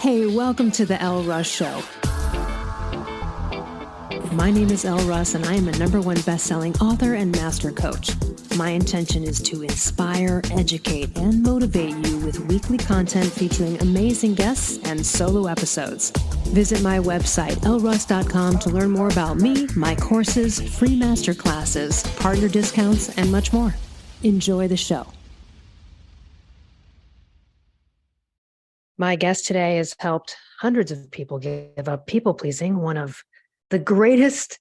Hey, welcome to the Elle Russ Show. My name is Elle Russ, and I am a #1 best-selling author and master coach. My intention is to inspire, educate, and motivate you with weekly content featuring amazing guests and solo episodes. Visit my website, elleruss.com, to learn more about me, my courses, free masterclasses, partner discounts, and much more. Enjoy the show. My guest today has helped hundreds of people give up people-pleasing, one of the greatest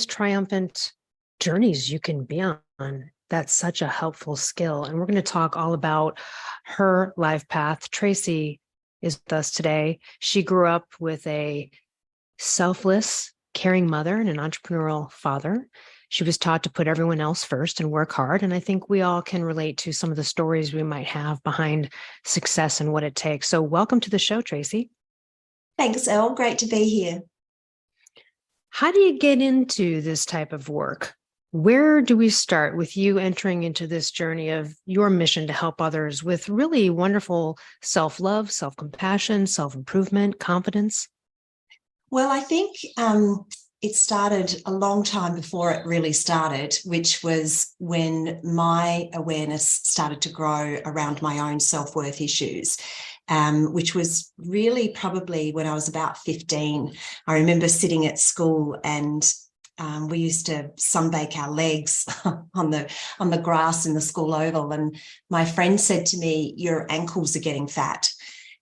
triumphant journeys you can be on. That's such a helpful skill. And we're going to talk all about her life path. Tracy is with us today. She grew up with a selfless, caring mother and an entrepreneurial father. She was taught to put everyone else first and work hard. And I think we all can relate to some of the stories we might have behind success and what it takes. So welcome to the show, Tracy. Thanks, Elle. Great to be here. How do you get into this type of work? Where do we start with you entering into this journey of your mission to help others with really wonderful self-love, self-compassion, self-improvement, confidence? Well, I think it started a long time before it really started, which was when my awareness started to grow around my own self-worth issues, which was really probably when I was about 15. I remember sitting at school and we used to sunbake our legs on the grass in the school oval. And my friend said to me, "Your ankles are getting fat."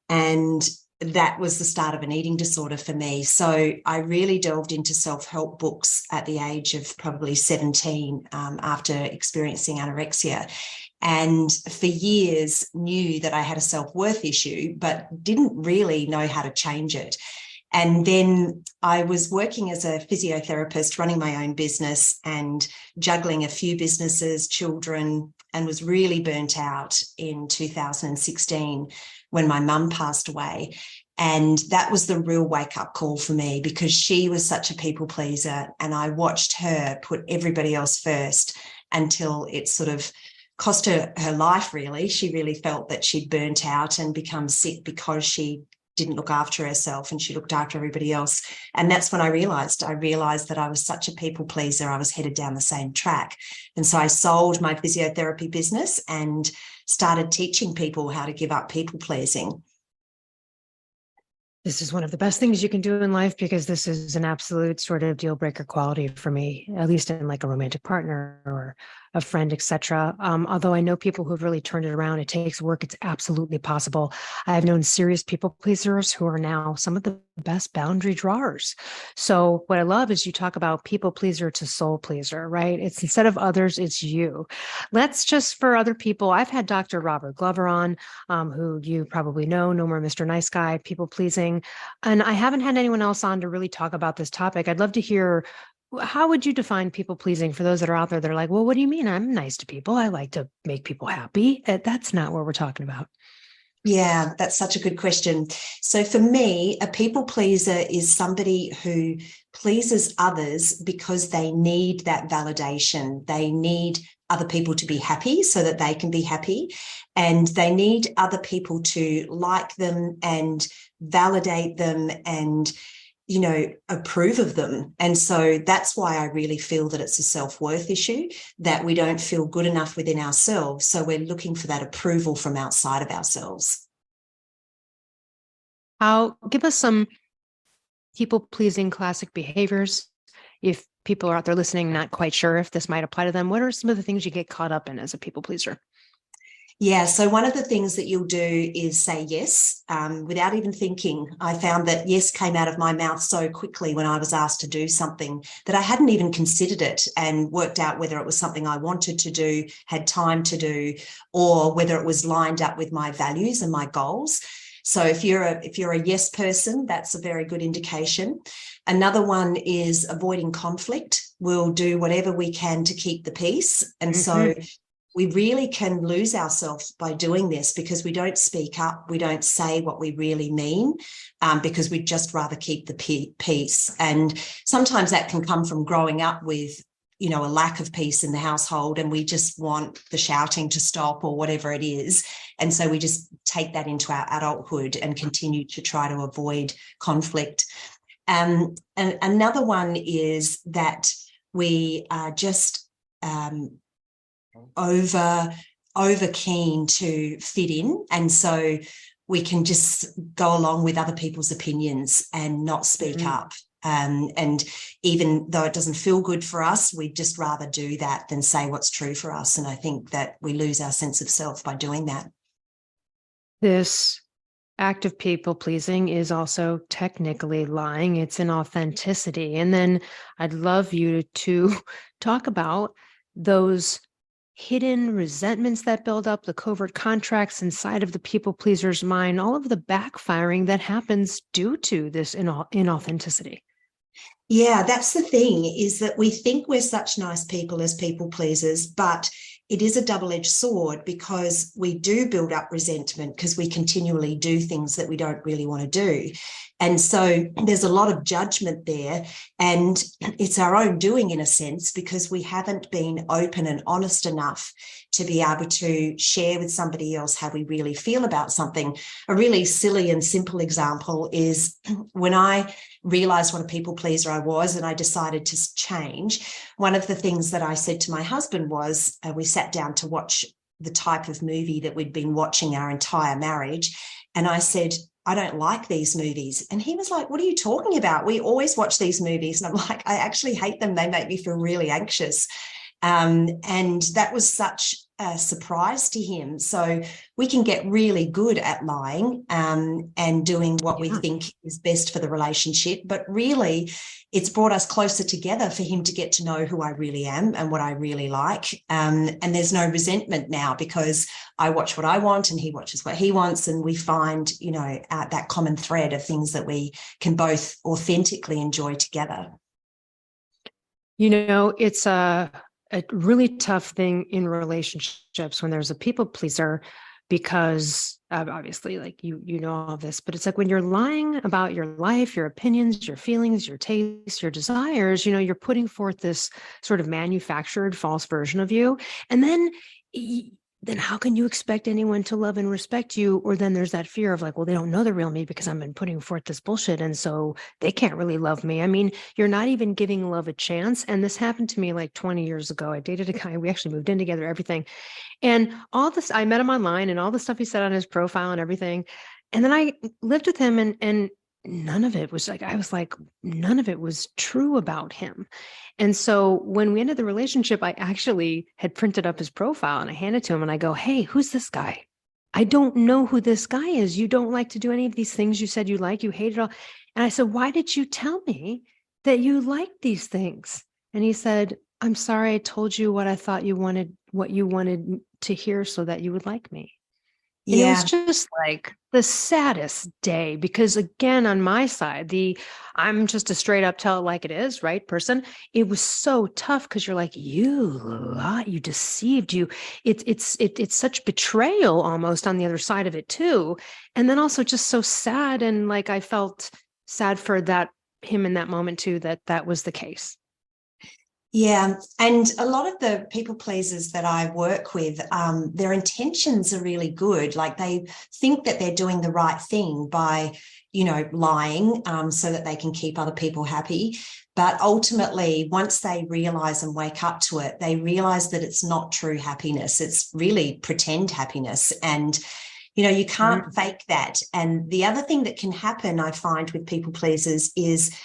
And that was the start of an eating disorder for me. So I really delved into self-help books at the age of probably 17 after experiencing anorexia. And for years knew that I had a self-worth issue, but didn't really know how to change it. And then I was working as a physiotherapist, running my own business and juggling a few businesses, children, and was really burnt out in 2016 when my mum passed away. And that was the real wake-up call for me, because she was such a people pleaser and I watched her put everybody else first until it sort of cost her life, really. She really felt that she'd burnt out and become sick because she didn't look after herself and she looked after everybody else. And that's when I realized that I was such a people pleaser. I was headed down the same track. And so I sold my physiotherapy business and started teaching people how to give up people pleasing. This is one of the best things you can do in life, because this is an absolute sort of deal breaker quality for me, at least in like a romantic partner or a friend, etc. Although I know people who've really turned it around. It takes work. It's absolutely possible. I have known serious people pleasers who are now some of the best boundary drawers. So what I love is you talk about people pleaser to soul pleaser, right? It's instead of others, it's you. Let's just, for other people, I've had Dr. Robert Glover on, who you probably know, No More Mr. Nice Guy, people pleasing. And I haven't had anyone else on to really talk about this topic. I'd love to hear, how would you define people pleasing for those that are out there that are like, well, what do you mean? I'm nice to people. I like to make people happy. That's not what we're talking about. Yeah, that's such a good question. So for me, a people pleaser is somebody who pleases others because they need that validation. They need other people to be happy so that they can be happy. And they need other people to like them and validate them and approve of them. And so that's why I really feel that it's a self-worth issue, that we don't feel good enough within ourselves. So we're looking for that approval from outside of ourselves. Give us some people-pleasing classic behaviors. If people are out there listening, not quite sure if this might apply to them, what are some of the things you get caught up in as a people pleaser? Yeah, so one of the things that you'll do is say yes without even thinking. I found that yes came out of my mouth so quickly when I was asked to do something that I hadn't even considered it and worked out whether it was something I wanted to do, had time to do, or whether it was lined up with my values and my goals. So if you're a yes person, that's a very good indication. Another one is avoiding conflict. We'll do whatever we can to keep the peace. And so we really can lose ourselves by doing this because we don't speak up. We don't say what we really mean because we'd just rather keep the peace. And sometimes that can come from growing up with a lack of peace in the household, and we just want the shouting to stop or whatever it is. And so we just take that into our adulthood and continue to try to avoid conflict. And another one is that we are just over keen to fit in. And so we can just go along with other people's opinions and not speak up. And even though it doesn't feel good for us, we'd just rather do that than say what's true for us. And I think that we lose our sense of self by doing that. This act of people pleasing is also technically lying. It's inauthenticity. And then I'd love you to talk about those hidden resentments that build up, the covert contracts inside of the people pleaser's mind, all of the backfiring that happens due to this inauthenticity. Yeah, that's the thing, is that we think we're such nice people as people pleasers, but it is a double-edged sword, because we do build up resentment because we continually do things that we don't really want to do. And so there's a lot of judgment there, and it's our own doing in a sense, because we haven't been open and honest enough to be able to share with somebody else how we really feel about something. A really silly and simple example is when I realized what a people pleaser I was and I decided to change, one of the things that I said to my husband was, we sat down to watch the type of movie that we'd been watching our entire marriage. And I said, I don't like these movies. And he was like, what are you talking about? We always watch these movies. And I'm like, I actually hate them. They make me feel really anxious. And that was such a surprise to him. So we can get really good at lying and doing what we think is best for the relationship. But really, it's brought us closer together for him to get to know who I really am and what I really like. And there's no resentment now, because I watch what I want and he watches what he wants. And we find, that common thread of things that we can both authentically enjoy together. It's a really tough thing in relationships when there's a people pleaser, because obviously, like you know all this, but it's like when you're lying about your life, your opinions, your feelings, your tastes, your desires, you're putting forth this sort of manufactured false version of you. And then how can you expect anyone to love and respect you? Or then there's that fear of like, well, they don't know the real me because I've been putting forth this bullshit, and so they can't really love me. I mean, you're not even giving love a chance. And this happened to me like 20 years ago. I dated a guy, we actually moved in together, everything. And all this, I met him online, and all the stuff he said on his profile and everything. And then I lived with him, and none of it was like, I was like, none of it was true about him. And so when we ended the relationship, I actually had printed up his profile and I handed it to him and I go, hey, who's this guy? I don't know who this guy is. You don't like to do any of these things you said you like. You hate it all. And I said, why did you tell me that you liked these things? And he said, I'm sorry, I told you what I thought you wanted, what you wanted to hear so that you would like me. And it was just like the saddest day, because again, on my side, I'm just a straight up tell it like it is, right, person. It was so tough because you're like, you lied, you deceived you. It's such betrayal almost on the other side of it too. And then also just so sad. And like, I felt sad for him in that moment too, that was the case. Yeah. And a lot of the people pleasers that I work with, their intentions are really good. Like they think that they're doing the right thing by, lying so that they can keep other people happy. But ultimately, once they realize and wake up to it, they realize that it's not true happiness. It's really pretend happiness. And you can't fake that. And the other thing that can happen, I find, with people pleasers is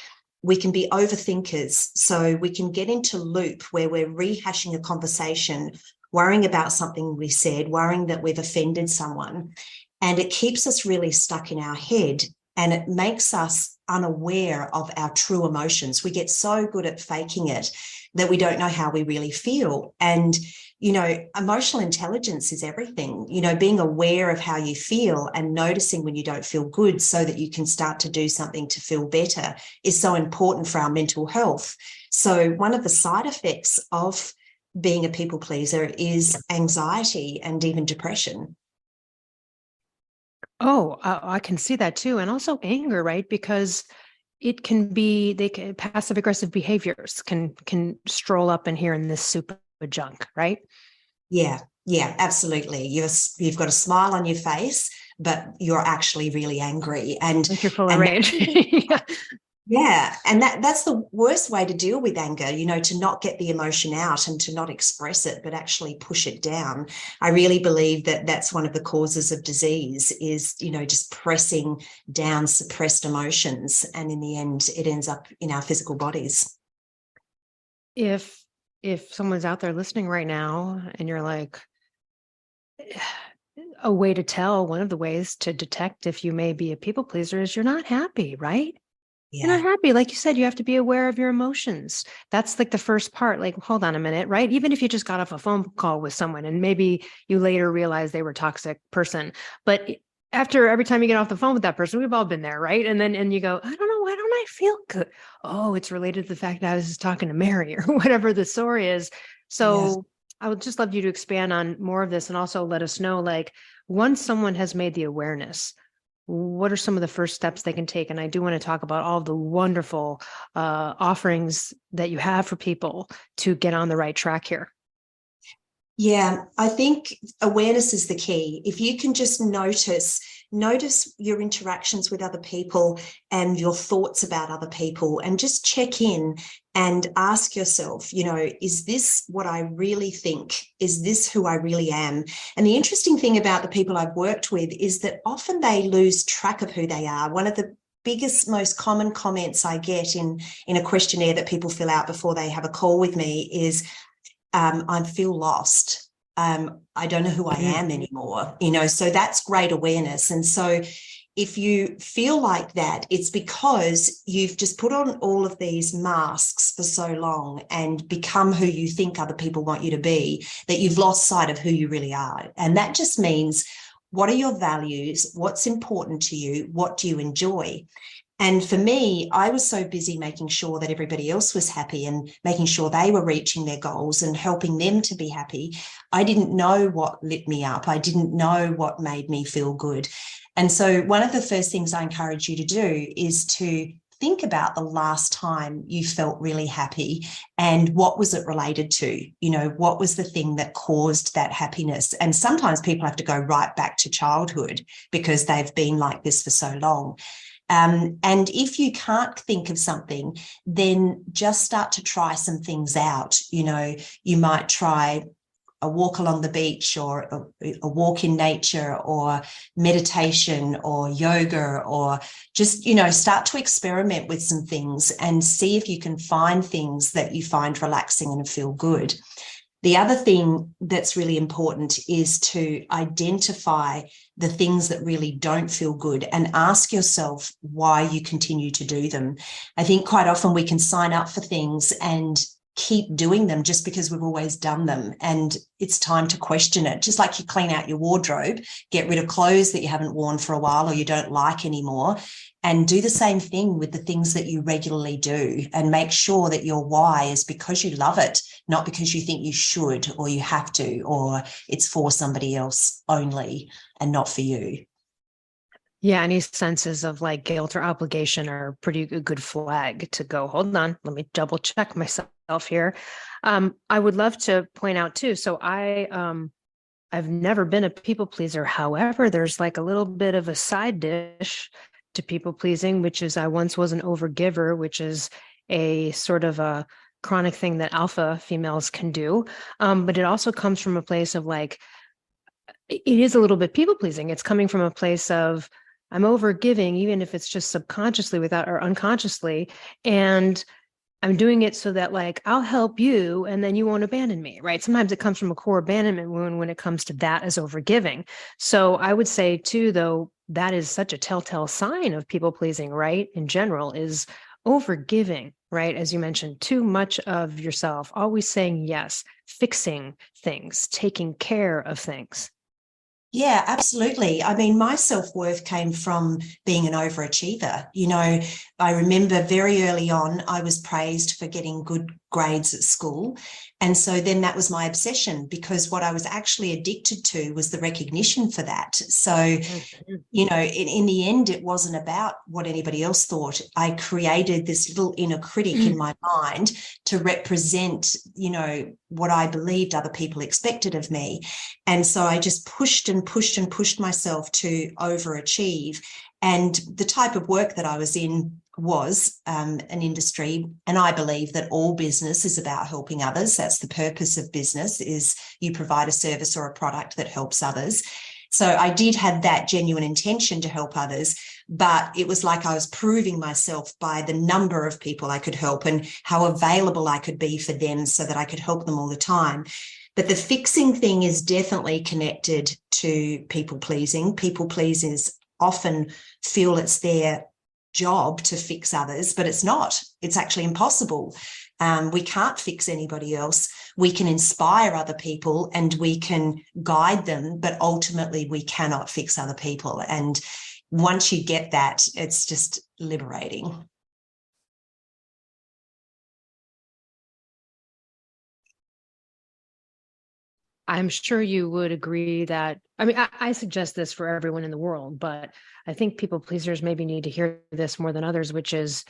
we can be overthinkers. So we can get into loop where we're rehashing a conversation, worrying about something we said, worrying that we've offended someone. And it keeps us really stuck in our head, and it makes us unaware of our true emotions. We get so good at faking it that we don't know how we really feel. And emotional intelligence is everything. Being aware of how you feel and noticing when you don't feel good so that you can start to do something to feel better is so important for our mental health. So one of the side effects of being a people pleaser is anxiety and even depression. Oh, I can see that too. And also anger, right? Because it can be, passive aggressive behaviors can stroll up in here in this soup of junk, right? Yeah, yeah, absolutely. You've got a smile on your face, but you're actually really angry. Like you're full of And rage. Yeah. yeah, and that's the worst way to deal with anger, to not get the emotion out and to not express it, but actually push it down. I really believe that that's one of the causes of disease is, just pressing down suppressed emotions. And in the end, it ends up in our physical bodies. If someone's out there listening right now and you're like, a way to tell, one of the ways to detect if you may be a people pleaser is you're not happy, right? You're not happy. Like you said, you have to be aware of your emotions. That's like the first part. Like, hold on a minute, right? Even if you just got off a phone call with someone and maybe you later realize they were a toxic person, but after every time you get off the phone with that person, we've all been there, right? And you go, I don't know, why don't I feel good? Oh, it's related to the fact that I was just talking to Mary or whatever the story is. So yes. I would just love you to expand on more of this and also let us know, like, once someone has made the awareness, what are some of the first steps they can take? And I do want to talk about all the wonderful offerings that you have for people to get on the right track here. Yeah, I think awareness is the key. If you can just notice your interactions with other people and your thoughts about other people, and just check in and ask yourself, is this what I really think? Is this who I really am? And the interesting thing about the people I've worked with is that often they lose track of who they are. One of the biggest, most common comments I get in a questionnaire that people fill out before they have a call with me is, I feel lost. I don't know who I am anymore, so that's great awareness. And so if you feel like that, it's because you've just put on all of these masks for so long and become who you think other people want you to be, that you've lost sight of who you really are. And that just means, what are your values? What's important to you? What do you enjoy? And for me, I was so busy making sure that everybody else was happy and making sure they were reaching their goals and helping them to be happy. I didn't know what lit me up. I didn't know what made me feel good. And so one of the first things I encourage you to do is to think about the last time you felt really happy and what was it related to? What was the thing that caused that happiness? And sometimes people have to go right back to childhood because they've been like this for so long. And if you can't think of something, then just start to try some things out. You might try a walk along the beach, or a walk in nature, or meditation, or yoga, or just, start to experiment with some things and see if you can find things that you find relaxing and feel good. The other thing that's really important is to identify the things that really don't feel good and ask yourself why you continue to do them. I think quite often we can sign up for things and keep doing them just because we've always done them, and it's time to question it. Just like you clean out your wardrobe, get rid of clothes that you haven't worn for a while or you don't like anymore, and do the same thing with the things that you regularly do, and make sure that your why is because you love it, not because you think you should or you have to, or it's for somebody else only and not for you. Yeah, any senses of like guilt or obligation are pretty good flag to go, hold on, let me double check myself here. I would love to point out too, so I've never been a people pleaser. However, there's like a little bit of a side dish to people pleasing, which is I once was an overgiver, which is a sort of a chronic thing that alpha females can do. But it also comes from a place of like, it is a little bit people pleasing. It's coming from a place of I'm over giving, even if it's just subconsciously without or unconsciously. And I'm doing it so that like, I'll help you and then you won't abandon me, right? Sometimes it comes from a core abandonment wound when it comes to that as over giving. So I would say too, though, that is such a telltale sign of people pleasing, right? In general, is over giving, right? As you mentioned, too much of yourself, always saying yes, fixing things, taking care of things. Yeah, absolutely. I mean, my self-worth came from being an overachiever. I remember very early on, I was praised for getting good grades at school. And so then that was my obsession, because what I was actually addicted to was the recognition for that. So, you know, in the end, it wasn't about what anybody else thought. I created this little inner critic in my mind to represent, you know, what I believed other people expected of me. And so I just pushed and pushed and pushed myself to overachieve. And the type of work that I was in was an industry, and I believe that all business is about helping others. That's the purpose of business, is you provide a service or a product that helps others. So I did have that genuine intention to help others, but it was like I was proving myself by the number of people I could help and how available I could be for them so that I could help them all the time. But the fixing thing is definitely connected to people pleasing. People pleasers often feel it's their job to fix others, but it's not. It's actually impossible. We can't fix anybody else. We can inspire other people and we can guide them, but ultimately we cannot fix other people. And once you get that, it's just liberating. I'm sure you would agree that, I mean, I suggest this for everyone in the world, but I think people pleasers maybe need to hear this more than others, which is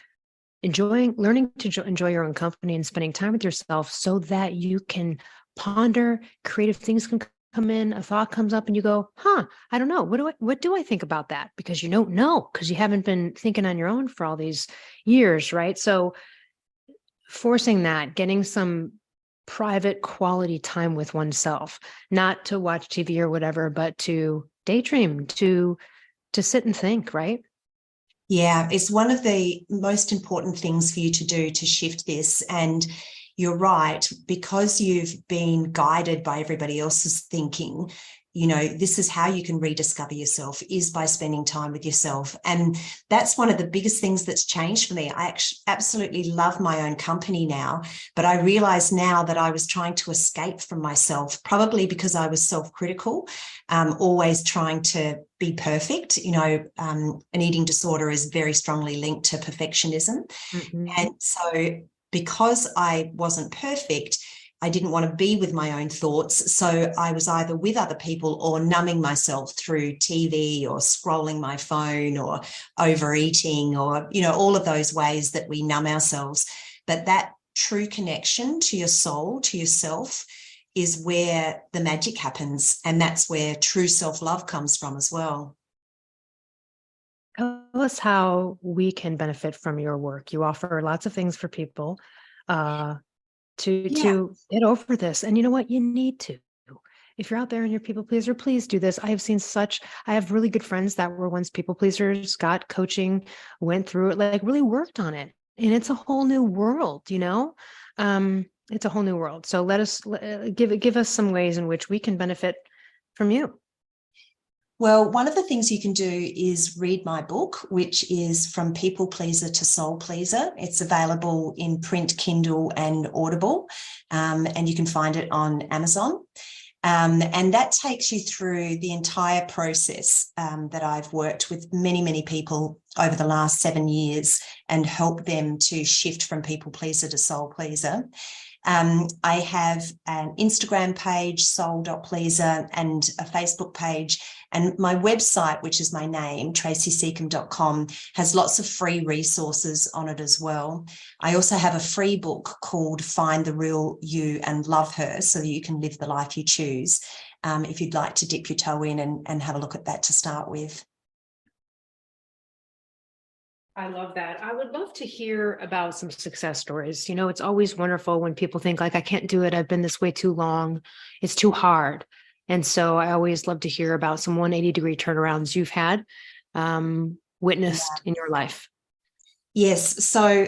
learning to enjoy your own company and spending time with yourself so that you can ponder, creative things can come in, a thought comes up and you go, I don't know. What do I think about that? Because you don't know, because you haven't been thinking on your own for all these years, right? So forcing that, getting some private quality time with oneself, not to watch TV or whatever, but to daydream, to sit and think, right? Yeah, it's one of the most important things for you to do to shift this. And you're right, because you've been guided by everybody else's thinking, you know, this is how you can rediscover yourself, is by spending time with yourself. And that's one of the biggest things that's changed for me. I absolutely love my own company now, but I realize now that I was trying to escape from myself, probably because I was self-critical, always trying to be perfect. You know, an eating disorder is very strongly linked to perfectionism. Mm-hmm. And so because I wasn't perfect, I didn't want to be with my own thoughts. So I was either with other people or numbing myself through TV or scrolling my phone or overeating or, you know, all of those ways that we numb ourselves. But that true connection to your soul, to yourself, is where the magic happens. And that's where true self-love comes from as well. Tell us how we can benefit from your work. You offer lots of things for people to get over this. And you know what? You need to. If you're out there and you're people pleaser, please do this. I have really good friends that were once people pleasers, got coaching, went through it, like really worked on it. And it's a whole new world, you know? It's a whole new world. So give us some ways in which we can benefit from you. Well, one of the things you can do is read my book, which is From People Pleaser to Soul Pleaser. It's available in print, Kindle, and Audible, and you can find it on Amazon. And that takes you through the entire process that I've worked with many, many people over the last 7 years and helped them to shift from people pleaser to soul pleaser. I have an Instagram page, soul.pleaser, and a Facebook page. And my website, which is my name, tracysecombe.com, has lots of free resources on it as well. I also have a free book called Find the Real You and Love Her, so that you can live the life you choose, if you'd like to dip your toe in and have a look at that to start with. I love that. I would love to hear about some success stories. You know, it's always wonderful when people think like, I can't do it. I've been this way too long. It's too hard. And so I always love to hear about some 180-degree turnarounds you've had witnessed in your life. Yes. So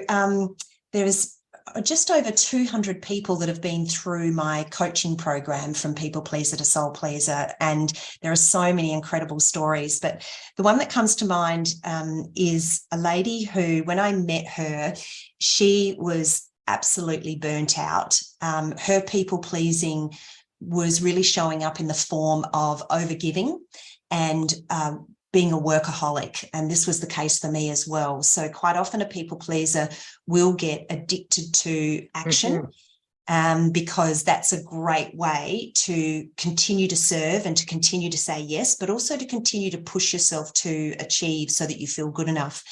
there's just over 200 people that have been through my coaching program From People Pleaser to Soul Pleaser. And there are so many incredible stories. But the one that comes to mind is a lady who, when I met her, she was absolutely burnt out. Her people pleasing was really showing up in the form of overgiving and being a workaholic. And this was the case for me as well. So quite often a people pleaser will get addicted to action. Because that's a great way to continue to serve and to continue to say yes, but also to continue to push yourself to achieve so that you feel good enough.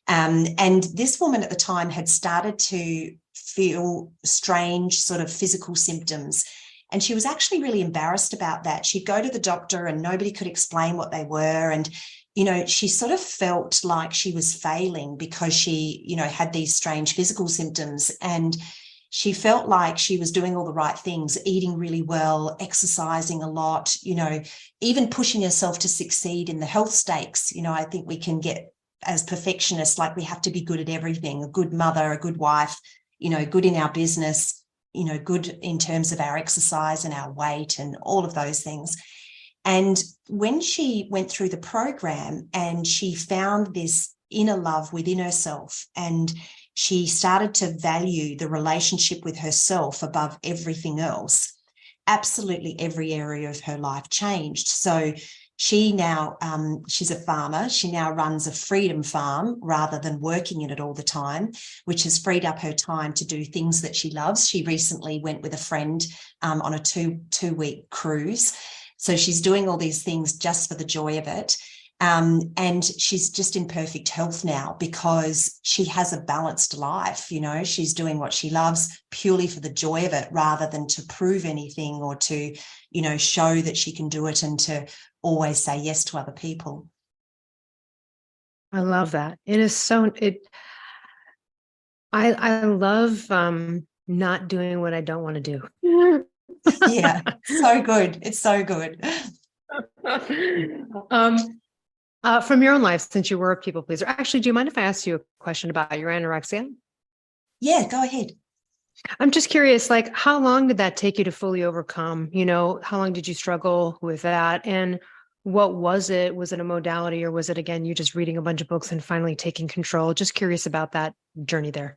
And this woman at the time had started to feel strange sort of physical symptoms. And she was actually really embarrassed about that. She'd go to the doctor and nobody could explain what they were. And, you know, she sort of felt like she was failing because she, you know, had these strange physical symptoms. And she felt like she was doing all the right things, eating really well, exercising a lot, you know, even pushing herself to succeed in the health stakes. You know, I think we can get as perfectionists, like we have to be good at everything, a good mother, a good wife, you know, good in our business, you know, good in terms of our exercise and our weight and all of those things. And when she went through the program and she found this inner love within herself, and she started to value the relationship with herself above everything else, absolutely every area of her life changed. So she now, she's a farmer. She now runs a freedom farm rather than working in it all the time, which has freed up her time to do things that she loves. She recently went with a friend on a two-week cruise. So she's doing all these things just for the joy of it. And she's just in perfect health now because she has a balanced life. You know, she's doing what she loves purely for the joy of it rather than to prove anything or to, you know, show that she can do it and to always say yes to other people. I love that. It is so, I love not doing what I don't want to do. Yeah, so good. It's so good. From your own life, since you were a people pleaser, actually, do you mind if I ask you a question about your anorexia? Yeah, go ahead. I'm just curious, like, how long did that take you to fully overcome? You know, how long did you struggle with that? And what was it? Was it a modality, or was it, again, you just reading a bunch of books and finally taking control? Just curious about that journey there.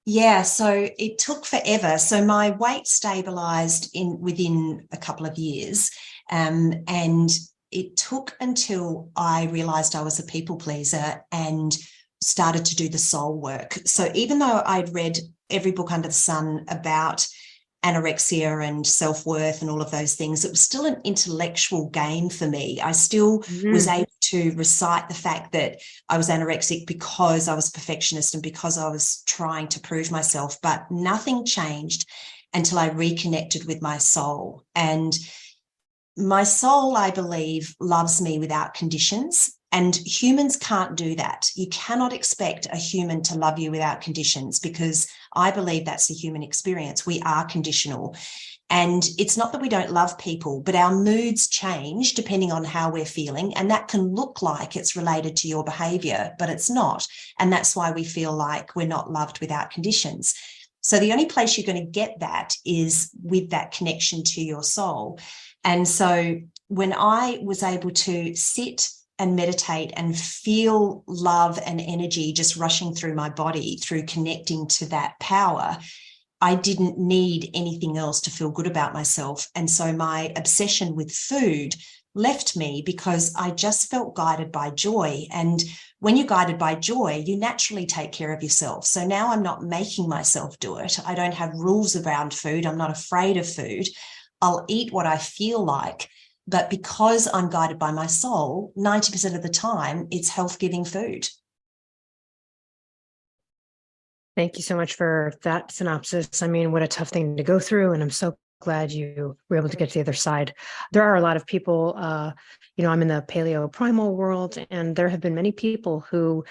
Yeah, so it took forever. So my weight stabilized within a couple of years. And it took until I realized I was a people pleaser and started to do the soul work. So even though I'd read every book under the sun about anorexia and self-worth and all of those things, it was still an intellectual game for me. I still was able to recite the fact that I was anorexic because I was a perfectionist and because I was trying to prove myself, but nothing changed until I reconnected with my soul. And my soul, I believe, loves me without conditions, and humans can't do that. You cannot expect a human to love you without conditions, because I believe that's the human experience. We are conditional. And it's not that we don't love people, but our moods change depending on how we're feeling. And that can look like it's related to your behavior, but it's not. And that's why we feel like we're not loved without conditions. So the only place you're going to get that is with that connection to your soul. And so when I was able to sit and meditate and feel love and energy just rushing through my body through connecting to that power, I didn't need anything else to feel good about myself. And so my obsession with food left me because I just felt guided by joy. And when you're guided by joy, you naturally take care of yourself. So now I'm not making myself do it. I don't have rules around food. I'm not afraid of food. I'll eat what I feel like. But because I'm guided by my soul, 90% of the time, it's health-giving food. Thank you so much for that synopsis. I mean, what a tough thing to go through. And I'm so glad you were able to get to the other side. There are a lot of people, you know, I'm in the paleo primal world, and there have been many people who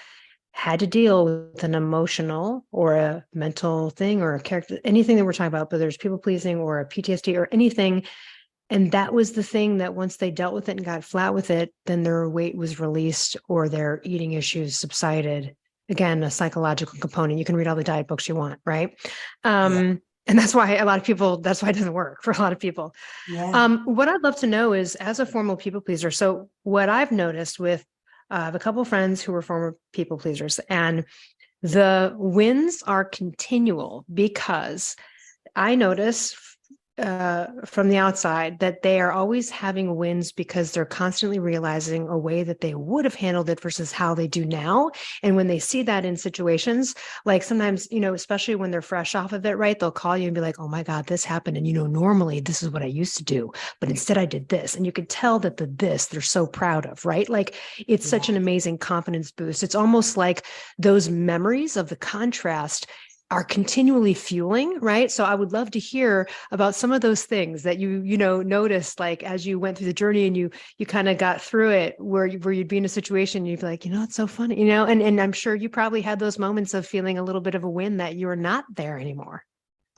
had to deal with an emotional or a mental thing or a character, anything that we're talking about, whether it's people pleasing or a PTSD or anything. And that was the thing that once they dealt with it and got flat with it, then their weight was released or their eating issues subsided. Again, a psychological component. You can read all the diet books you want, right? And that's why a lot of people, that's why it doesn't work for a lot of people. Yeah. What I'd love to know is, as a formal people pleaser, so what I've noticed with, I have a couple of friends who were former people pleasers, and the wins are continual, because I notice from the outside that they are always having wins because they're constantly realizing a way that they would have handled it versus how they do now. And when they see that in situations, like sometimes, especially when they're fresh off of it, right, they'll call you and be like, oh my God, this happened. And, normally this is what I used to do, but instead I did this. And you could tell that they're so proud of, right? Like it's such an amazing confidence boost. It's almost like those memories of the contrast are continually fueling, right? So I would love to hear about some of those things that you noticed, like as you went through the journey and you kind of got through it, where you'd be in a situation, you'd be like, it's so funny, and I'm sure you probably had those moments of feeling a little bit of a win that you're not there anymore.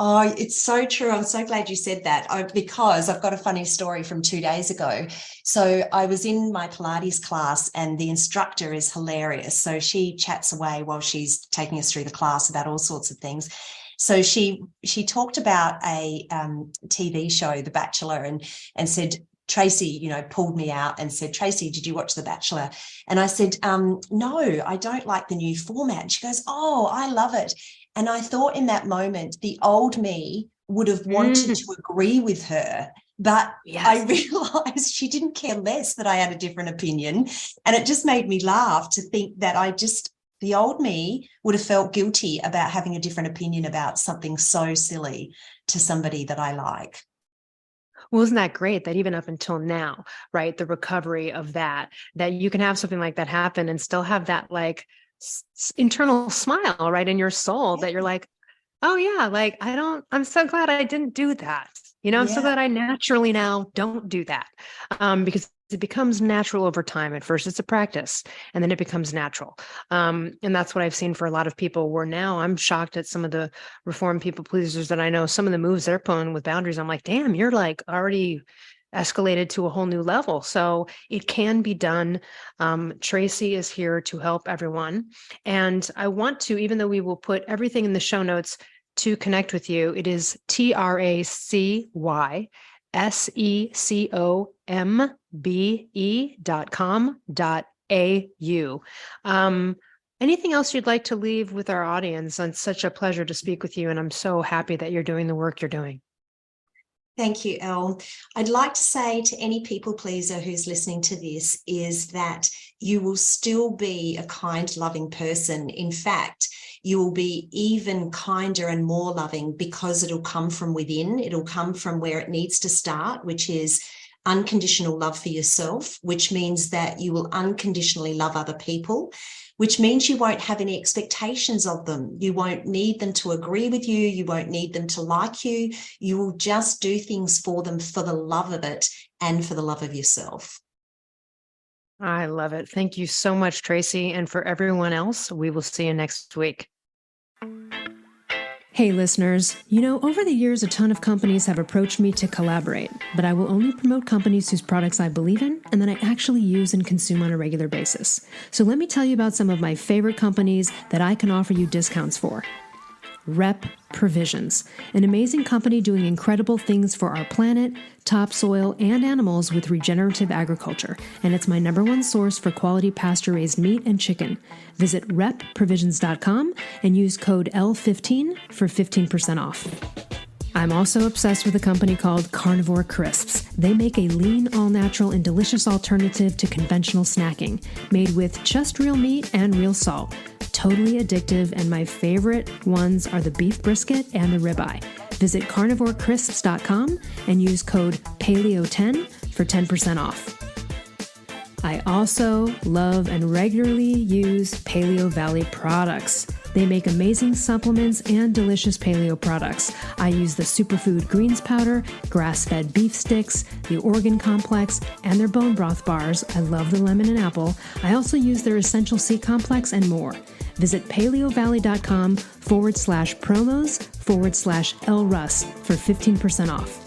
Oh, it's so true. I'm so glad you said that because I've got a funny story from 2 days ago. So I was in my Pilates class and the instructor is hilarious. So she chats away while she's taking us through the class about all sorts of things. So she talked about a TV show, The Bachelor, and said, Tracy, pulled me out and said, Tracy, did you watch The Bachelor? And I said, no, I don't like the new format. She goes, oh, I love it. And I thought in that moment, the old me would have wanted to agree with her, but yes. I realized she didn't care less that I had a different opinion. And it just made me laugh to think that the old me would have felt guilty about having a different opinion about something so silly to somebody that I like. Well, isn't that great that even up until now, right, the recovery of that you can have something like that happen and still have that like internal smile, right, in your soul that you're like, oh yeah, like I'm so glad I didn't do that. I'm so glad I naturally now don't do that. Because it becomes natural over time. At first it's a practice and then it becomes natural. And that's what I've seen for a lot of people, where now I'm shocked at some of the reform people pleasers that I know, some of the moves they're pulling with boundaries. I'm like, damn, you're like already escalated to a whole new level. So it can be done. Tracy is here to help everyone. And I want to, even though we will put everything in the show notes to connect with you, it is TracySecombe.com.au. Anything else you'd like to leave with our audience? It's such a pleasure to speak with you. And I'm so happy that you're doing the work you're doing. Thank you, Elle. I'd like to say to any people pleaser who's listening to this is that you will still be a kind, loving person. In fact, you will be even kinder and more loving because it'll come from within. It'll come from where it needs to start, which is unconditional love for yourself, which means that you will unconditionally love other people, which means you won't have any expectations of them. You won't need them to agree with you. You won't need them to like you. You will just do things for them for the love of it and for the love of yourself. I love it. Thank you so much, Tracy. And for everyone else, we will see you next week. Hey, listeners. Over the years, a ton of companies have approached me to collaborate, but I will only promote companies whose products I believe in and that I actually use and consume on a regular basis. So let me tell you about some of my favorite companies that I can offer you discounts for. Rep Provisions, an amazing company doing incredible things for our planet, topsoil, and animals with regenerative agriculture, and it's my #1 source for quality pasture-raised meat and chicken. Visit repprovisions.com and use code L15 for 15% off. I'm also obsessed with a company called Carnivore Crisps. They make a lean, all-natural, and delicious alternative to conventional snacking, made with just real meat and real salt. Totally addictive, and my favorite ones are the beef brisket and the ribeye. Visit carnivorecrisps.com and use code PALEO10 for 10% off. I also love and regularly use Paleo Valley products. They make amazing supplements and delicious paleo products. I use the superfood greens powder, grass-fed beef sticks, the organ complex, and their bone broth bars. I love the lemon and apple. I also use their essential C complex and more. Visit paleovalley.com/promos/Elle Russ for 15% off.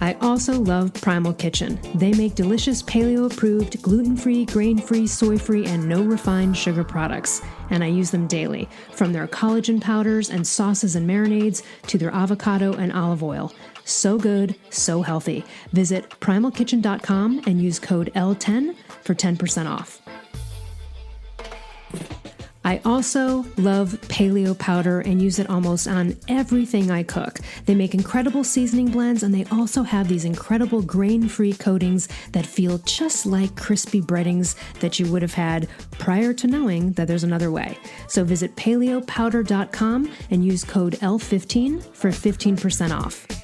I also love Primal Kitchen. They make delicious paleo-approved, gluten-free, grain-free, soy-free, and no refined sugar products, and I use them daily, from their collagen powders and sauces and marinades to their avocado and olive oil. So good, so healthy. Visit primalkitchen.com and use code L10 for 10% off. I I also love paleo powder and use it almost on everything I cook. They make incredible seasoning blends, and they also have these incredible grain-free coatings that feel just like crispy breadings that you would have had prior to knowing that there's another way. So visit paleopowder.com and use code L15 for 15% off.